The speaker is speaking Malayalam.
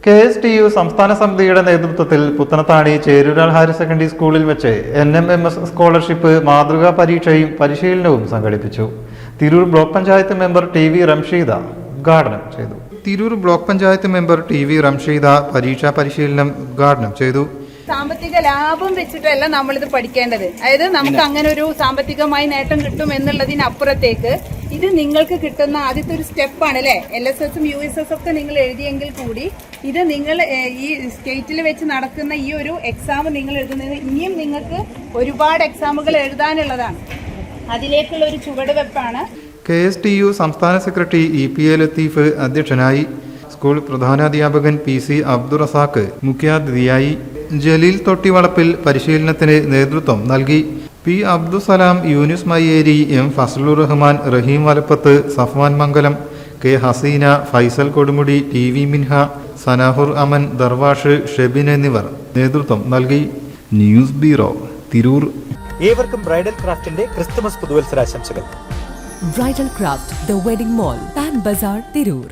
KSTU സംസ്ഥാന സമിതിയുടെ നേതൃത്വത്തിൽ പുത്തനത്താണി ചേരൂരാൾ ഹയർ സെക്കൻഡറി സ്കൂളിൽ വെച്ച് NMMS സ്കോളർഷിപ്പ് മാതൃകാ പരീക്ഷയും പരിശീലനവും സംഘടിപ്പിച്ചു. Tirur block panchayat member TV Ramsheeda ഉദ്ഘാടനം ചെയ്തു. Tirur block panchayat member TV Ramsheeda പരീക്ഷാ പരിശീലനം ഉദ്ഘാടനം ചെയ്തു. സാമ്പത്തിക ലാഭം വെച്ചിട്ടല്ല നമ്മളിത് പഠിക്കേണ്ടത്. അതായത് നമുക്ക് അങ്ങനെ ഒരു സാമ്പത്തികമായി നേട്ടം കിട്ടും എന്നുള്ളതിനപ്പുറത്തേക്ക് ഇത് നിങ്ങൾക്ക് കിട്ടുന്ന ആദ്യത്തെ ഒരു സ്റ്റെപ്പാണ് അല്ലെ. LSS USS ഒക്കെ നിങ്ങൾ എഴുതിയെങ്കിൽ കൂടി ഇത് നിങ്ങൾ ഈ സ്റ്റേറ്റിൽ വെച്ച് നടക്കുന്ന ഈ ഒരു എക്സാം നിങ്ങൾ എഴുതുന്നത് ഇനിയും നിങ്ങൾക്ക് ഒരുപാട് എക്സാമുകൾ എഴുതാനുള്ളതാണ്. അതിലേക്കുള്ള ഒരു ചുവടുവെപ്പാണ്. KSTU സംസ്ഥാന സെക്രട്ടറി EPA ലത്തീഫ് അധ്യക്ഷനായി. സ്കൂൾ പ്രധാനാധ്യാപകൻ PC അബ്ദുൾ റസാഖ് മുഖ്യാതിഥിയായി. ജലീൽ തൊട്ടിവളപ്പിൽ പരിശീലനത്തിന് നേതൃത്വം നൽകി. P അബ്ദുസലാം, യൂനുസ് മയ്യേരി, M ഫസലുർ റഹ്മാൻ, റഹീം വലപ്പത്ത്, സഫ്വാൻ മംഗലം, K ഹസീന, ഫൈസൽ കൊടുമുടി, TV മിൻഹ, സനാഹുർ അമൻ, ദർവാഷ്, ഷെബിൻ എന്നിവർ നേതൃത്വം നൽകി. News bureau, Tirur. ഏവർക്കും ബ്രൈഡൽ ക്രാഫ്റ്റിന്റെ ക്രിസ്തുമസ് പുതുവത്സരാശംസകൾ. Bridal craft, the wedding mall, Pan Bazaar, Tirur.